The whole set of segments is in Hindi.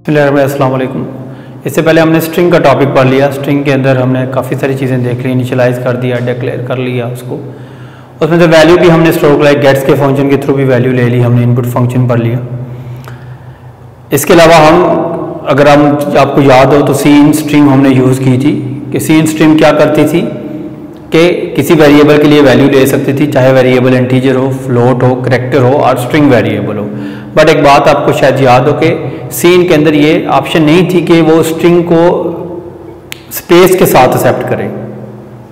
अस्सलाम वालेकुम। इससे पहले हमने स्ट्रिंग का टॉपिक पढ़ लिया। स्ट्रिंग के अंदर हमने काफ़ी सारी चीज़ें देख ली, इनिशियलाइज़ कर दिया, डिक्लेयर कर लिया उसको। उसमें तो वैल्यू भी हमने स्टोर कर लिया, गेट्स के फंक्शन के थ्रू भी वैल्यू ले ली हमने, इनपुट फंक्शन पढ़ लिया। इसके अलावा अगर आपको याद हो तो सी इन स्ट्रिंग हमने यूज़ की थी कि सी इन स्ट्रिंग क्या करती थी कि किसी वेरिएबल के लिए वैल्यू ले सकती थी, चाहे वेरिएबल इंटीजर हो, फ्लोट हो, करैक्टर हो और स्ट्रिंग वेरिएबल हो। बट एक बात आपको शायद याद हो कि सीन के अंदर ये ऑप्शन नहीं थी कि वो स्ट्रिंग को स्पेस के साथ एक्सेप्ट करे।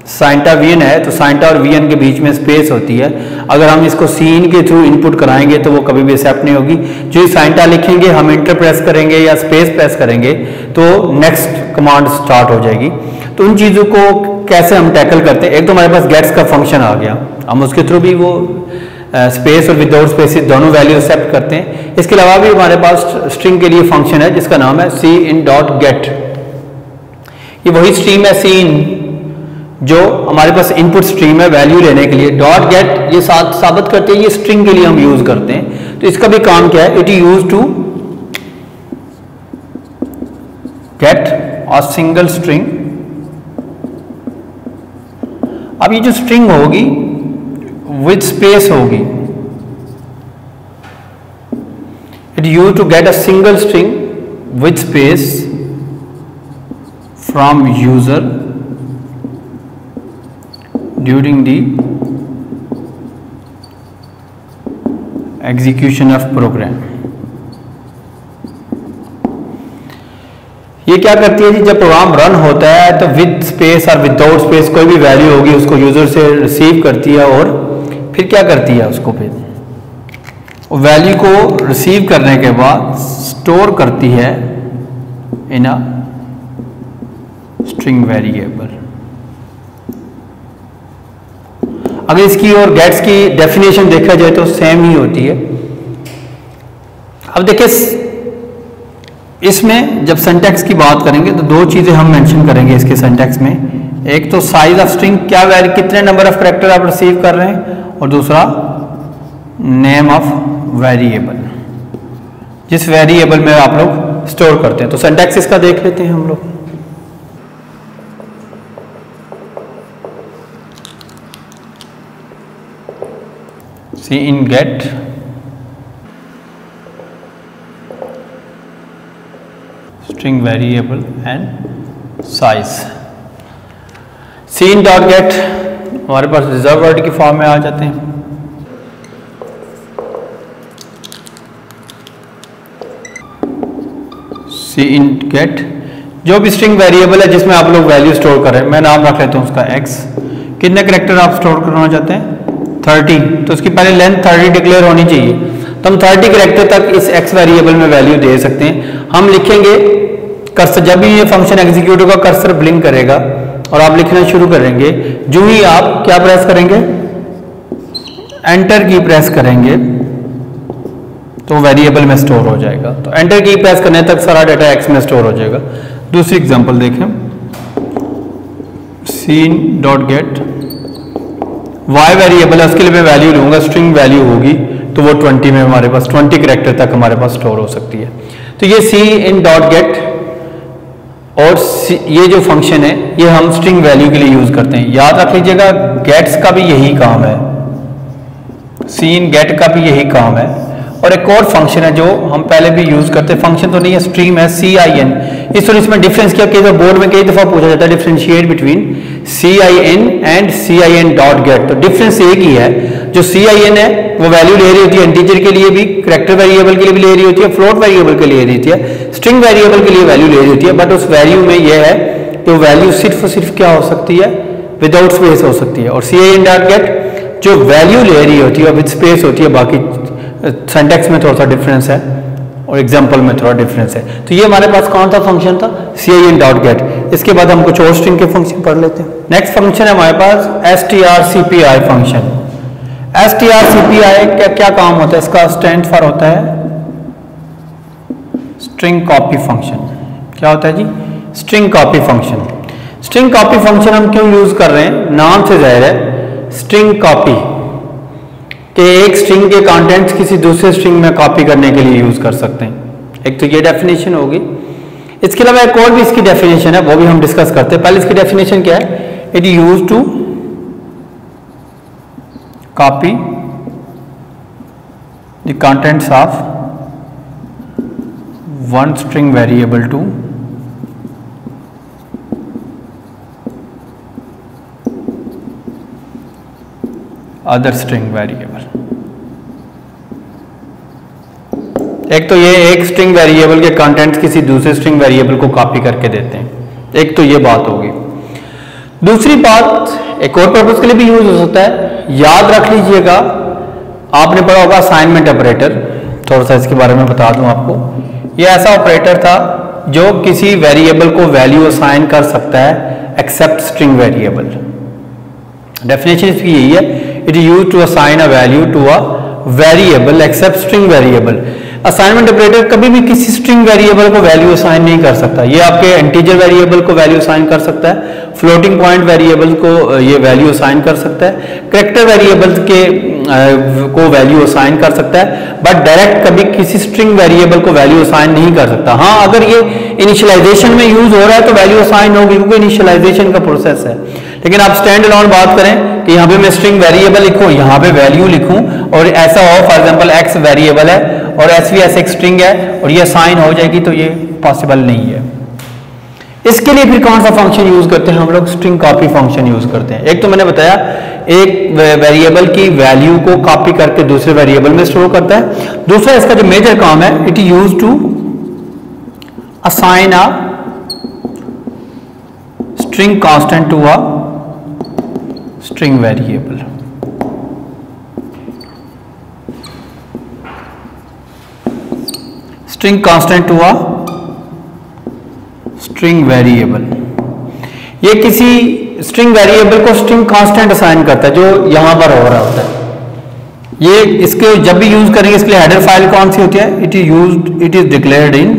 साइंटा वीएन है तो साइंटा और वीएन के बीच में स्पेस होती है। अगर हम इसको सीन के थ्रू इनपुट कराएंगे तो वो कभी भी एक्सेप्ट नहीं होगी। जो ही साइंटा लिखेंगे हम इंटर प्रेस करेंगे या स्पेस प्रेस करेंगे तो नेक्स्ट कमांड स्टार्ट हो जाएगी। तो उन चीज़ों को कैसे हम टैकल करते हैं, एक तो हमारे पास गेट्स का फंक्शन आ गया, हम उसके थ्रू भी वो स्पेस और विदाउट स्पेसिस दोनों वैल्यू एक्सेप्ट करते हैं। इसके अलावा भी हमारे पास स्ट्रिंग के लिए फंक्शन है जिसका नाम है सी इन डॉट गेट। ये वही स्ट्रीम है सी इन जो हमारे पास इनपुट स्ट्रीम है वैल्यू लेने के लिए। डॉट गेट ये साबित करते हैं ये स्ट्रिंग के लिए हम यूज करते हैं। तो इसका भी काम क्या है, it is use to get a single string. अब ये जो स्ट्रिंग होगी विद स्पेस होगी, it use to get a single string with space from user during the execution of program. ये क्या करती है जी, जब प्रोग्राम रन होता है तो विद स्पेस और विदाउट स्पेस कोई भी वैल्यू होगी उसको यूजर से रिसीव करती है और फिर क्या करती है, उसको फिर वैल्यू को रिसीव करने के बाद स्टोर करती है इन अ स्ट्रिंग वेरिएबल। अगर इसकी और गेट्स की डेफिनेशन देखा जाए तो सेम ही होती है। अब देखिए इसमें जब सिंटैक्स की बात करेंगे तो दो चीजें हम मेंशन करेंगे इसके सिंटैक्स में। एक तो साइज ऑफ स्ट्रिंग, क्या वैल्यू कितने नंबर ऑफ कैरेक्टर आप रिसीव कर रहे हैं, और दूसरा नेम ऑफ वेरिएबल, जिस वेरिएबल में आप लोग स्टोर करते हैं। तो सिंटैक्स इसका देख लेते हैं हम लोग। Cin get string variable and size. Cin dot get हमारे पास रिजर्व वर्ड की फॉर्म में आ जाते हैं। सी इन गेट जो भी स्ट्रिंग वेरिएबल है जिसमें आप लोग वैल्यू स्टोर कर रहे हैं, मैं नाम रख लेता हूं उसका x। कितने कैरेक्टर आप स्टोर करना चाहते हैं, 30। तो उसकी पहले लेंथ 30 डिक्लेयर होनी चाहिए। तो हम 30 कैरेक्टर तक इस x वेरिएबल में वैल्यू दे सकते हैं। हम लिखेंगे कर्सर, जब भी ये फंक्शन एग्जीक्यूट होगा कर्सर ब्लिंक करेगा और आप लिखना शुरू करेंगे। जो ही आप क्या प्रेस करेंगे, एंटर की प्रेस करेंगे तो वेरिएबल में स्टोर हो जाएगा। तो एंटर की प्रेस करने तक सारा डाटा एक्स में स्टोर हो जाएगा। दूसरी एग्जांपल देखें, cin dot get y variable है, उसके लिए मैं वैल्यू लूंगा, स्ट्रिंग वैल्यू होगी तो वो 20 में हमारे पास 20 कैरेक्टर तक हमारे पास स्टोर हो सकती है। तो ये सी इन डॉट गेट और ये जो फंक्शन है ये हम स्ट्रिंग वैल्यू के लिए यूज करते हैं। याद रख लीजिएगा गेट्स का भी यही काम है, सी इन गेट का भी यही काम है। और एक और फंक्शन है जो हम पहले भी यूज करते हैं, फंक्शन तो नहीं है, स्ट्रीम है, CIN। इस और इसमें डिफरेंस क्या, कई बार बोर्ड में कई दफा पूछा जाता है differentiate between CIN and CIN dot gate. तो डिफरेंस एक ही है, जो CIN है वो वैल्यू ले रही होती है इंटीजर के लिए भी, करैक्टर वेरिएबल के लिए भी ले रही होती है, फ्लोट वेरिएबल के लिए ले रही होती है, स्ट्रिंग वेरिएबल के लिए वैल्यू ले रही होती है। बट उस वैल्यू में यह है कि वैल्यू सिर्फ और सिर्फ क्या हो सकती है, विदाउट स्पेस हो सकती है। और CIN डॉट गेट जो वैल्यू ले रही होती है विद स्पेस होती है। बाकी सिंटैक्स में थोड़ा सा डिफरेंस है और एग्जांपल में थोड़ा डिफरेंस है। तो ये हमारे पास कौन सा फंक्शन था, CIN डॉट गेट। इसके बाद हम कुछ और स्ट्रिंग के फंक्शन पढ़ लेते हैं। नेक्स्ट फंक्शन है हमारे पास strcpy फंक्शन। strcpy क्या काम होता है, इसका स्टैंड फॉर होता है स्ट्रिंग कॉपी फंक्शन। क्या होता है जी, string copy function. String copy function हम क्यों यूज कर रहे हैं, नाम से जाहिर है स्ट्रिंग कॉपी के एक स्ट्रिंग के कंटेंट्स किसी दूसरे स्ट्रिंग में कॉपी करने के लिए यूज कर सकते हैं। एक तो ये डेफिनेशन होगी, इसके अलावा एक और भी इसकी डेफिनेशन है, वो भी हम डिस्कस करते हैं। पहले इसकी डेफिनेशन क्या है, it use to copy the contents of one string variable to other string variable. एक तो ये एक स्ट्रिंग वेरिएबल के कंटेंट्स किसी दूसरे स्ट्रिंग वेरिएबल को कॉपी करके देते हैं, एक तो ये बात होगी। दूसरी बात एक और पर्पस के लिए भी यूज हो सकता है, याद रख लीजिएगा, आपने पढ़ा होगा असाइनमेंट ऑपरेटर, थोड़ा सा इसके बारे में बता दूं आपको। ये ऐसा ऑपरेटर था जो किसी वेरिएबल को वैल्यू असाइन कर सकता है एक्सेप्ट स्ट्रिंग वेरिएबल। डेफिनेशन इसकी यही है, it is used to assign a value to a variable except string variable. Assignment operator कभी भी किसी स्ट्रिंग वेरिएबल को वैल्यू असाइन नहीं कर सकता। ये आपके इंटीजर वेरिएबल को वैल्यू असाइन कर सकता है, फ्लोटिंग पॉइंट वेरिएबल को ये वैल्यू असाइन कर सकता है, कैरेक्टर वेरिएबल के को वैल्यू असाइन कर सकता है, बट डायरेक्ट कभी किसी स्ट्रिंग वेरिएबल को वैल्यू असाइन नहीं कर सकता। हाँ, अगर ये इनिशियलाइजेशन में यूज हो रहा है तो वैल्यू असाइन होगी, क्योंकि इनिशियलाइजेशन का प्रोसेस है। लेकिन आप स्टैंड अलोन बात करें कि यहाँ पे मैं स्ट्रिंग वेरिएबल लिखूं, यहाँ पे वैल्यू लिखूं, और ऐसा हो फॉर एग्जांपल एक्स वेरिएबल है और एसवीएस एक स्ट्रिंग है और ये असाइन हो जाएगी, तो ये पॉसिबल नहीं है। इसके लिए फिर कौन सा फंक्शन यूज करते हैं हम लोग, स्ट्रिंग कॉपी फंक्शन यूज करते हैं। एक तो मैंने बताया एक वेरिएबल की वैल्यू को कॉपी करके दूसरे वेरिएबल में स्टोर करता है। दूसरा इसका जो मेजर काम है, it is use to assign a string constant to a string variable. String constant to a string variable, ये किसी स्ट्रिंग वेरिएबल को स्ट्रिंग कांस्टेंट असाइन करता है जो यहां पर हो रहा होता है। ये इसके जब भी यूज करेंगे, इसके लिए हेडर फाइल कौन सी होती है, it is declared in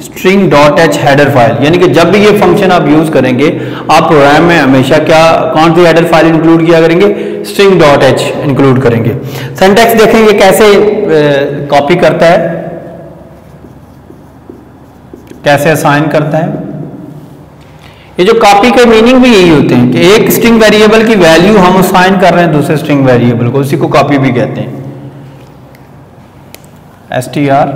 string.h header file. यानी कि जब भी ये फंक्शन आप यूज करेंगे, आप प्रोग्राम में हमेशा क्या कौन सी हेडर फाइल इंक्लूड किया करेंगे, string.h इंक्लूड करेंगे। सिंटैक्स देखेंगे कैसे कॉपी करता है, कैसे असाइन करता है। ये जो कॉपी के मीनिंग भी यही होते हैं कि एक स्ट्रिंग वेरिएबल की वैल्यू हम असाइन कर रहे हैं दूसरे स्ट्रिंग वेरिएबल को, उसी को कॉपी भी कहते हैं। str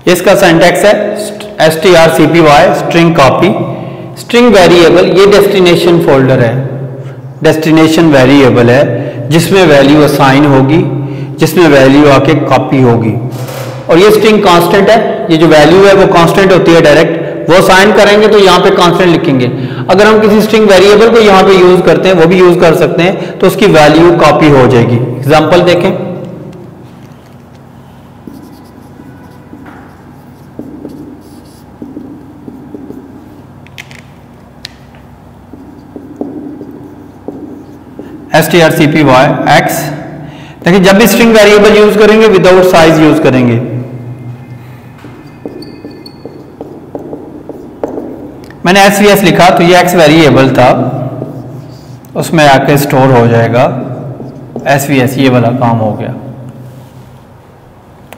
इसका सिंटैक्स है strcpy string copy. String variable ये डेस्टिनेशन फोल्डर है, डेस्टिनेशन वेरिएबल है जिसमें वैल्यू असाइन होगी, जिसमें वैल्यू आके कॉपी होगी। और ये स्ट्रिंग कांस्टेंट है, ये जो वैल्यू है वो कांस्टेंट होती है, डायरेक्ट वो असाइन करेंगे तो यहाँ पे कांस्टेंट लिखेंगे। अगर हम किसी स्ट्रिंग वेरिएबल को यहाँ पे यूज करते हैं, वो भी यूज कर सकते हैं, तो उसकी वैल्यू कॉपी हो जाएगी। एग्जाम्पल देखें, strcpy x। देखिए जब भी स्ट्रिंग वेरिएबल यूज करेंगे विदाउट साइज यूज करेंगे। मैंने svs लिखा तो ये x वेरिएबल था, उसमें आके स्टोर हो जाएगा svs, ये वाला काम हो गया,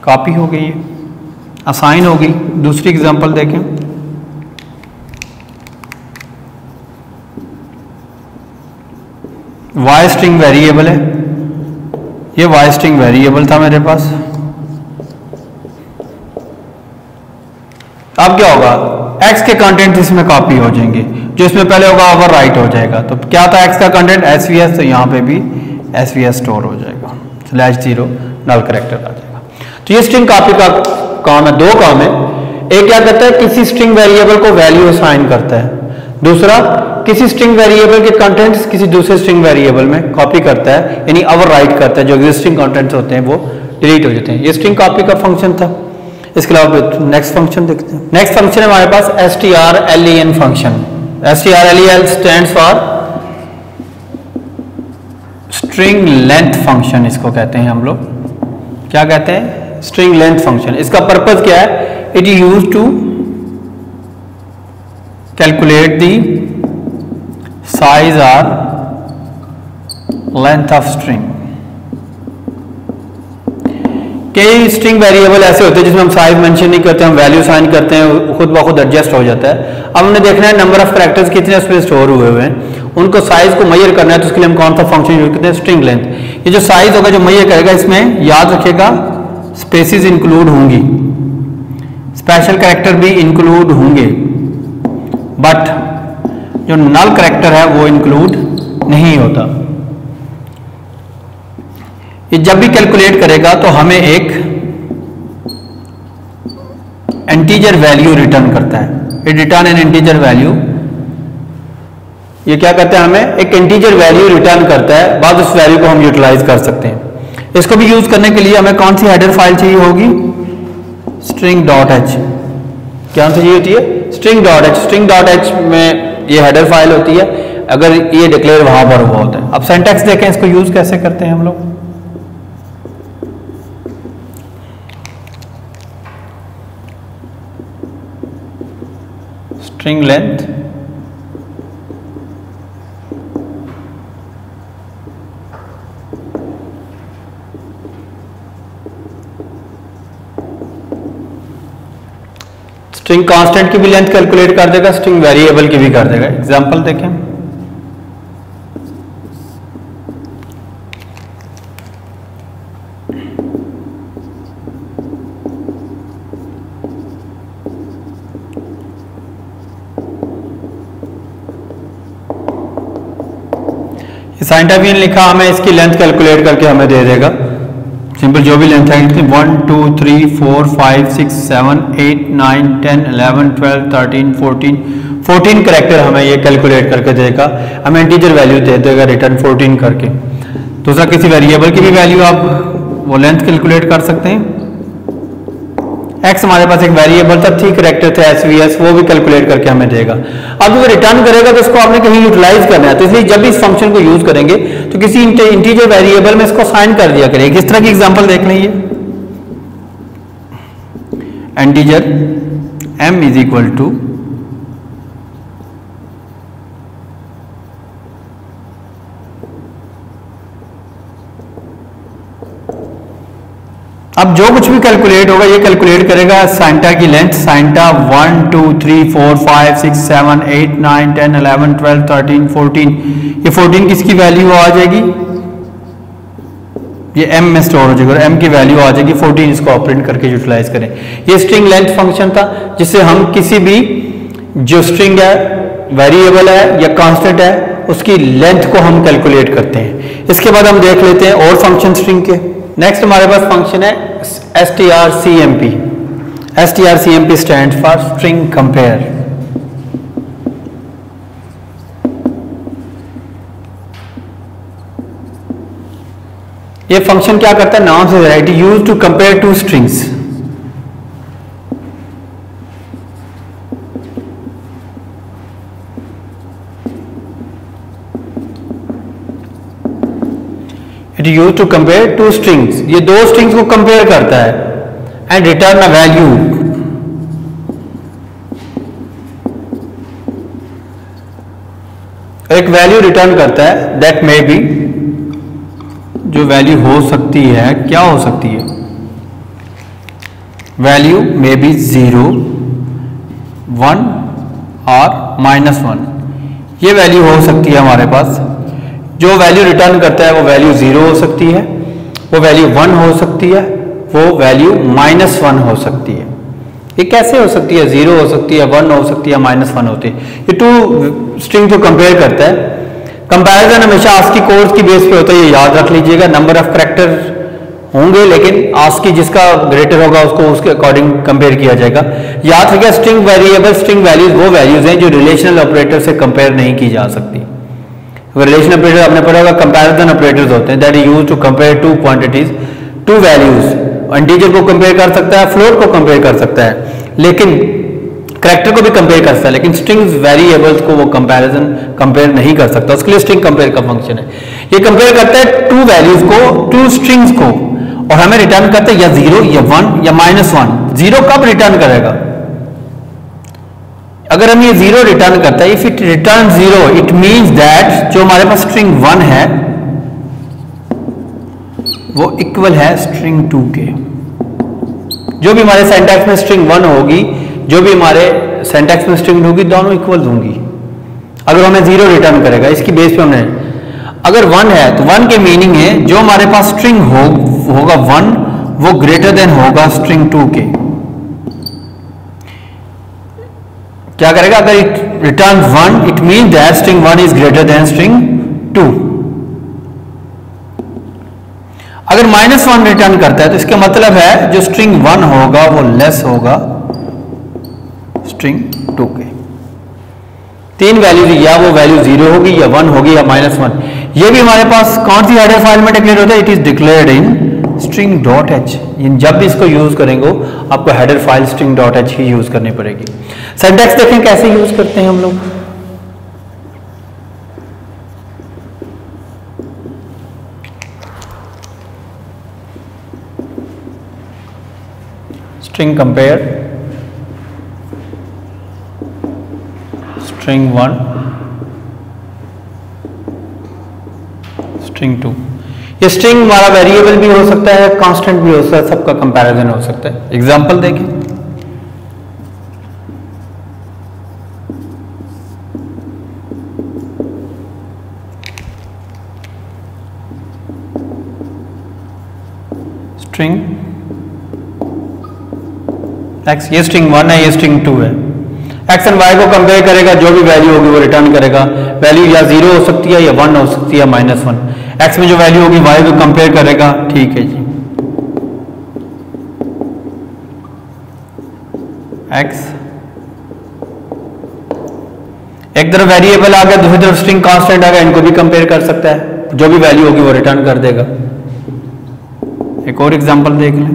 कॉपी हो गई, असाइन होगी। दूसरी एग्जांपल देखें, y स्ट्रिंग वेरिएबल है, ये y स्ट्रिंग वेरिएबल था मेरे पास। अब क्या होगा, x के कंटेंट इसमें कॉपी हो जाएंगे, जो इसमें पहले होगा ओवर राइट हो जाएगा। तो क्या था x का कंटेंट svs, तो यहाँ पे भी svs स्टोर हो जाएगा, /0 नल कैरेक्टर आ जाएगा। तो ये स्ट्रिंग कॉपी का काम है, दो काम है। एक क्या करता है, किसी स्ट्रिंग वेरिएबल को वैल्यू असाइन करता है। दूसरा, किसी स्ट्रिंग वेरिएबल के कंटेंट्स किसी दूसरे स्ट्रिंग वेरिएबल में कॉपी करता है, यानी ओवर राइट करता है, जो एग्जिस्टिंग कंटेंट्स होते हैं वो डिलीट हो जाते हैं। ये स्ट्रिंग कॉपी का फंक्शन था। इसके अलावा नेक्स्ट फंक्शन देखते हैं। नेक्स्ट फंक्शन है हमारे पास strlen function. strlen stands for string length function, इसको कहते हैं हम लोग, क्या कहते हैं, स्ट्रिंग लेंथ फंक्शन। इसका पर्पज क्या है, it is use to calculate the size और लेंथ ऑफ स्ट्रिंग। कई स्ट्रिंग वेरिएबल ऐसे होते हैं जिसमें हम साइज मेंशन नहीं करते, हम वैल्यू साइन करते हैं, खुद ब खुद एडजस्ट हो जाता है। अब हमने देखना है नंबर ऑफ कैरेक्टर्स कितने उसमें स्टोर हुए हुए हैं, उनको साइज को मेजर करना है, तो उसके लिए हम कौन सा फंक्शन यूज करते हैं, स्ट्रिंग लेंथ। ये जो साइज होगा जो मेजर करेगा, इसमें याद रखिएगा स्पेसिस इंक्लूड होंगी, स्पेशल कैरेक्टर भी इंक्लूड होंगे, बट जो नल कैरेक्टर है वो इंक्लूड नहीं होता। ये जब भी कैलकुलेट करेगा तो हमें एक इंटीजर वैल्यू रिटर्न करता है, it return N integer value. ये क्या करता है, हमें एक इंटीजर वैल्यू रिटर्न करता है, बाद उस वैल्यू को हम यूटिलाइज कर सकते हैं। इसको भी यूज करने के लिए हमें कौन सी हेडर फाइल चाहिए होगी, string.h। क्या चाहिए होती है, string.h। string.h में ये हेडर फाइल होती है, अगर ये डिक्लेयर वहां पर हुआ होता है। अब सिंटैक्स देखें, इसको यूज कैसे करते हैं हम लोग। स्ट्रिंग लेंथ स्ट्रिंग कांस्टेंट की भी लेंथ कैलकुलेट कर देगा, स्ट्रिंग वेरिएबल की भी कर देगा। एग्जांपल देखें, साइंटाफियन लिखा, हमें इसकी लेंथ कैलकुलेट करके हमें दे देगा। सिंपल जो भी लेंथ है, 1 2 3 4 5 6 7 8 9 10 11 12 13 14 कैरेक्टर हमें ये कैलकुलेट करके देगा, हमें इंटीजर वैल्यू दे देगा रिटर्न 14 करके। दूसरा, किसी वेरिएबल की भी वैल्यू आप वो लेंथ कैलकुलेट कर सकते हैं। एक्स हमारे पास एक वेरिएबल था, 3 कैरेक्टर थे SVS, वो भी कैलकुलेट करके हमें देगा। अब वो रिटर्न करेगा तो इसको आपने कहीं यूटिलाइज करना है, तो इसलिए जब भी इस फंक्शन को यूज करेंगे तो किसी इंटीजर वेरिएबल में इसको साइन कर दिया करेंगे। किस तरह की एग्जांपल देख लीजिए, integer m is equal to अब जो कुछ भी कैलकुलेट होगा ये कैलकुलेट करेगा साइंटा की लेंथ, साइंटा 1 2 3 4 5 6 7 8 9 10 11 12 13 14। ये 14 किसकी वैल्यू आ जाएगी, ये m में स्टोर हो जाएगी और m की वैल्यू आ जाएगी 14। इसको ऑपरेट करके यूटिलाइज करें। ये स्ट्रिंग लेंथ फंक्शन था, जिससे हम किसी भी जो स्ट्रिंग है, वेरिएबल है या कांस्टेंट है, उसकी लेंथ को हम कैलकुलेट करते हैं। इसके बाद हम देख लेते हैं और फंक्शन स्ट्रिंग के। नेक्स्ट हमारे पास फंक्शन है strcmp। strcmp stand for string compare. ये फंक्शन क्या करता है, नाम से it used to compare two strings. It use to compare two strings, ये दो स्ट्रिंग्स को कंपेयर करता है एंड रिटर्न अ वैल्यू। एक वैल्यू रिटर्न करता है दैट मे बी, जो वैल्यू हो सकती है, क्या हो सकती है, वैल्यू मे बी 0 1 और -1। ये वैल्यू हो सकती है हमारे पास। जो वैल्यू रिटर्न करता है वो वैल्यू 0 हो सकती है, वो वैल्यू 1 हो सकती है, वो वैल्यू -1 हो सकती है। ये कैसे हो सकती है, 0 हो सकती है, 1 हो सकती है, -1 होती है। ये टू स्ट्रिंग को कंपेयर करता है। कंपैरिजन हमेशा ASCII कोड्स की बेस पे होता है, ये याद रख लीजिएगा। नंबर ऑफ कैरेक्टर होंगे लेकिन ASCII जिसका ग्रेटर होगा उसको उसके अकॉर्डिंग कंपेयर किया जाएगा। याद रखिए, स्ट्रिंग वेरिएबल, स्ट्रिंग वैल्यूज वो वैल्यूज हैं जो रिलेशनल ऑपरेटर से कंपेयर नहीं की जा सकती। रिलेशन ऑपरेटर आपने पढ़ा होगा, कंपैरिजन ऑपरेटर्स होते हैं that is used to compare two quantities, two values. Integer को कंपेयर कर सकता है, फ्लोट को कंपेयर कर सकता है, लेकिन कैरेक्टर को भी कंपेयर कर सकता है, लेकिन स्ट्रिंग्स वेरिएबल्स को वो कंपेयर नहीं कर सकता, उसके लिए स्ट्रिंग कंपेयर का फंक्शन है। ये कंपेयर करता है टू वैल्यूज को, टू स्ट्रिंग्स को, और हमें रिटर्न करता है या 0 या 1 या -1। 0 कब रिटर्न करेगा? अगर हम ये 0 रिटर्न करता है, if it return 0 it means that जो हमारे पास स्ट्रिंग 1 है वो इक्वल है स्ट्रिंग 2 के। जो भी हमारे सिंटैक्स में स्ट्रिंग 1 होगी, जो भी हमारे सिंटैक्स में स्ट्रिंग होगी, दोनों इक्वल होंगी। अगर हमें 0 रिटर्न करेगा, इसकी बेस पे हमने, अगर 1 है तो 1 के मीनिंग है जो हमारे पास स्ट्रिंग होगा 1 वो ग्रेटर देन होगा स्ट्रिंग 2 के। क्या करेगा? अगर it return 1 it mean that string 1 is greater than string 2। अगर -1 रिटर्न करता है तो इसका मतलब है जो स्ट्रिंग 1 होगा वो लेस होगा स्ट्रिंग 2 के। 3 वैल्यूज, या वो वैल्यू 0 होगी या 1 होगी या -1। ये भी हमारे पास कौन सी हेडर फाइल में डिक्लेयर होता है? It is declared in string.h। जब भी इसको यूज करेंगे आपको हेडर फाइल string.h ही यूज करनी पड़ेगी। सिंटैक्स देखें कैसे यूज करते हैं हम लोग। String compare, string 1, string 2। ये स्ट्रिंग हमारा वेरिएबल भी हो सकता है, कांस्टेंट भी हो सकता है, सबका कंपैरिजन हो सकता है। एग्जांपल देखें, स्ट्रिंग x, ये स्ट्रिंग 1 है, ये स्ट्रिंग 2 है। x एंड y को कंपेयर करेगा, जो भी वैल्यू होगी वो रिटर्न करेगा। वैल्यू या 0 हो सकती है या 1 हो सकती है, -1। x में जो वैल्यू होगी y को कंपेयर करेगा। ठीक है जी, x एक तरफ वेरिएबल आ गया, दूसरी तरफ स्ट्रिंग कांस्टेंट आ गया, इनको भी कंपेयर कर सकता है, जो भी वैल्यू होगी वो रिटर्न कर देगा। एक और एग्जांपल देख लें,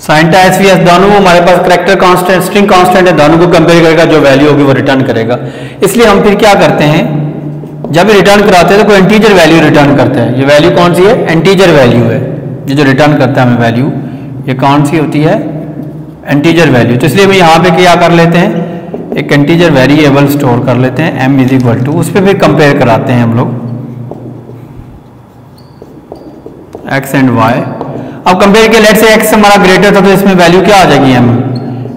साइंटा एसवीएस, दोनों हमारे पास कैरेक्टर कांस्टेंट, स्ट्रिंग कांस्टेंट है, दोनों को कंपेयर करेगा, जो वैल्यू होगी वो रिटर्न करेगा। इसलिए हम फिर क्या करते हैं, जब रिटर्न कराते हैं तो कोई इंटीजर वैल्यू रिटर्न करता है। ये वैल्यू कौन सी है? इंटीजर वैल्यू है। ये जो रिटर्न करता है हमें वैल्यू, ये कौन सी होती है? Integer value. तो इसलिए हम यहाँ पे क्या कर लेते हैं, एक इंटीजर वेरिएबल स्टोर कर लेते हैं m इज इक्वल टू, उस पर फिर कंपेयर कराते हैं हम लोग x एंड y। अब कंपेयर किया, लेट से x हमारा ग्रेटर था तो इसमें वैल्यू क्या आ जाएगी?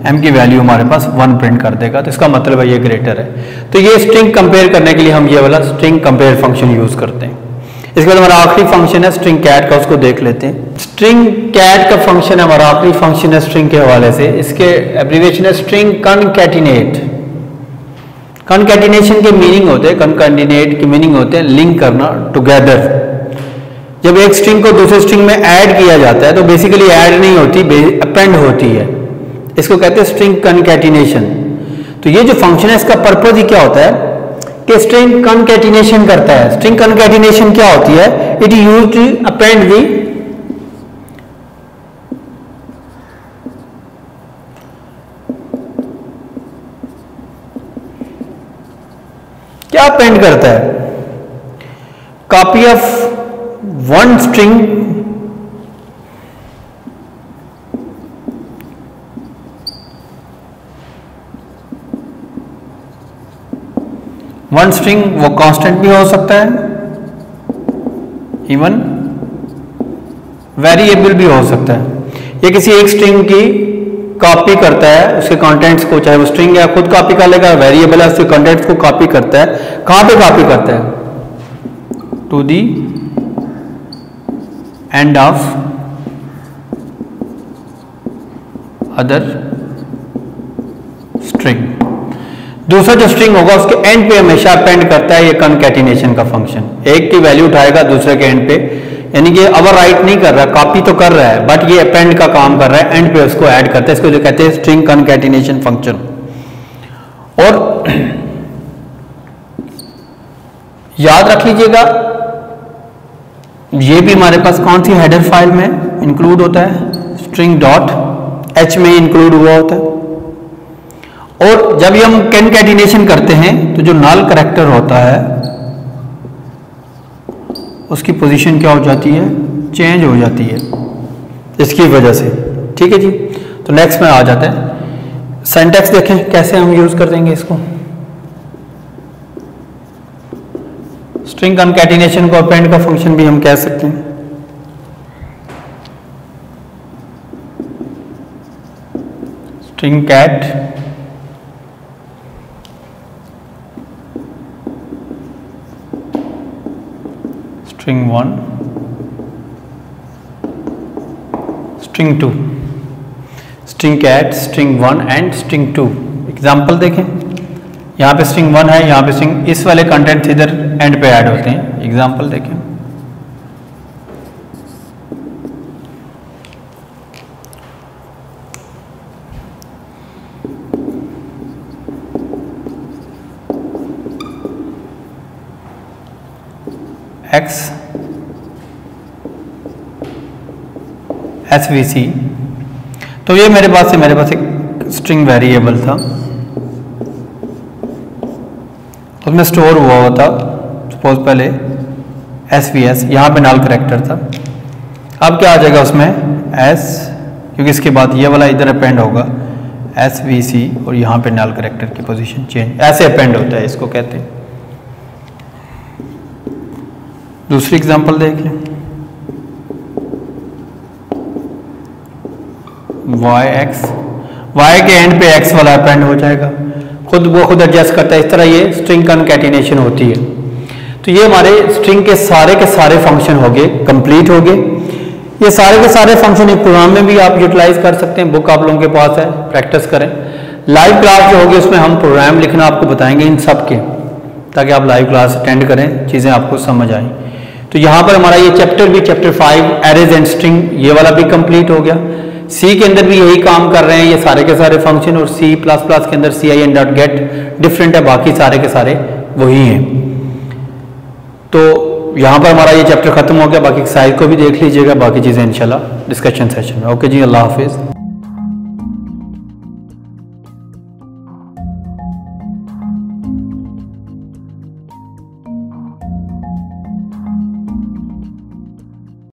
m की वैल्यू हमारे पास 1 प्रिंट कर देगा, तो इसका मतलब है ये ग्रेटर है। तो ये स्ट्रिंग कंपेयर करने के लिए हम ये वाला स्ट्रिंग कंपेयर फंक्शन यूज करते हैं। इसके बाद हमारा आखिरी फंक्शन है स्ट्रिंग कैट का, उसको देख लेते हैं। स्ट्रिंग कैट का फंक्शन हमारा आखिरी फंक्शन है स्ट्रिंग के हवाले से। इसके एब्रीविएशन है स्ट्रिंग कनकैटिनेट। कनकैटिनेशन के मीनिंग होते हैं, कनकैटिनेट के मीनिंग होते हैं लिंक करना, टुगेदर। जब एक स्ट्रिंग को दूसरे स्ट्रिंग में ऐड किया जाता है तो बेसिकली ऐड नहीं होती, अपेंड होती है, इसको कहते हैं स्ट्रिंग कनकैटिनेशन। तो ये जो फंक्शन है इसका पर्पज ही क्या होता है कि स्ट्रिंग कनकैटिनेशन करता है। स्ट्रिंग कनकैटिनेशन क्या होती है? इट यूज्ड टू अपेंड दी क्या अपेंड करता है? Copy of one string one string वो कांस्टेंट भी हो सकता है, इवन वेरिएबल भी हो सकता है। ये किसी एक स्ट्रिंग की कॉपी करता है, उसके कंटेंट्स को, चाहे वो स्ट्रिंग है खुद कॉपी कर लेगा, वेरिएबल है उसके कंटेंट्स को कॉपी करता है। कहां पे कॉपी करता है? To the end of other string. दूसरा जो स्ट्रिंग होगा उसके एंड पे हमेशा अपेंड करता है ये कनकैटिनेशन का फंक्शन। एक की वैल्यू उठाएगा दूसरे के एंड पे, यानी कि ओवर राइट नहीं कर रहा, कॉपी तो कर रहा है बट ये अपेंड का काम कर रहा है, एंड पे उसको ऐड करता है। इसको जो कहते हैं स्ट्रिंग कनकैटिनेशन फंक्शन। और याद रख लीजिएगा, ये भी हमारे पास कौन सी हेडर फाइल में इंक्लूड होता है, स्ट्रिंग डॉट एच में इंक्लूड हुआ होता है। और जब ये हम कॉन्कैटिनेशन करते हैं तो जो नल करैक्टर होता है उसकी पोजीशन क्या हो जाती है, चेंज हो जाती है इसकी वजह से। ठीक है जी, तो नेक्स्ट में आ जाते हैं। सिंटैक्स देखें कैसे हम यूज कर देंगे इसको। स्ट्रिंग कॉन्कैटिनेशन को अपेंड का फंक्शन भी हम कह सकते हैं। String cat string 1 string 2, string cat string 1 and string 2। Example देखें, यहाँ पे स्ट्रिंग 1 है, यहाँ पे स्ट्रिंग, इस वाले कंटेंट इधर एंड पे ऐड होते हैं। एग्जाम्पल देखें, x svc, तो ये मेरे पास एक स्ट्रिंग वेरिएबल था, उसमें स्टोर हुआ था सपोज पहले svs, यहाँ पे नल करैक्टर था। अब क्या आ जाएगा उसमें s, क्योंकि इसके बाद ये वाला इधर अपेंड होगा svc और यहाँ पे नल करैक्टर की पोजीशन चेंज, ऐसे अपेंड होता है, इसको कहते हैं। दूसरी एग्जांपल देख लें, y के एंड पे x वाला अपेंड हो जाएगा, खुद एडजस्ट करता है। इस तरह ये स्ट्रिंग कॉन्कैटिनेशन होती है। तो ये हमारे स्ट्रिंग के सारे फंक्शन हो गए, कंप्लीट हो गए। ये सारे के सारे फंक्शन एक प्रोग्राम में भी आप यूटिलाइज कर सकते हैं। बुक आप लोगों के पास है, प्रैक्टिस करें। लाइव क्लास जो होगी उसमें हम प्रोग्राम लिखना आपको बताएंगे इन सब के, ताकि आप लाइव क्लास अटेंड करें, चीज़ें आपको समझ आएँ। तो यहाँ पर हमारा ये चैप्टर 5 एरेज एंड स्ट्रिंग, ये वाला भी कंप्लीट हो गया। सी के अंदर भी यही काम कर रहे हैं, ये सारे के सारे फंक्शन, और C++ के अंदर cin.get डिफरेंट है, बाकी सारे के सारे वही हैं। तो यहाँ पर हमारा ये चैप्टर खत्म हो गया। बाकी साइज को भी देख लीजिएगा, बाकी चीज़ें इंशाल्लाह डिस्कशन सेशन में। ओके जी, अल्लाह हाफिज़।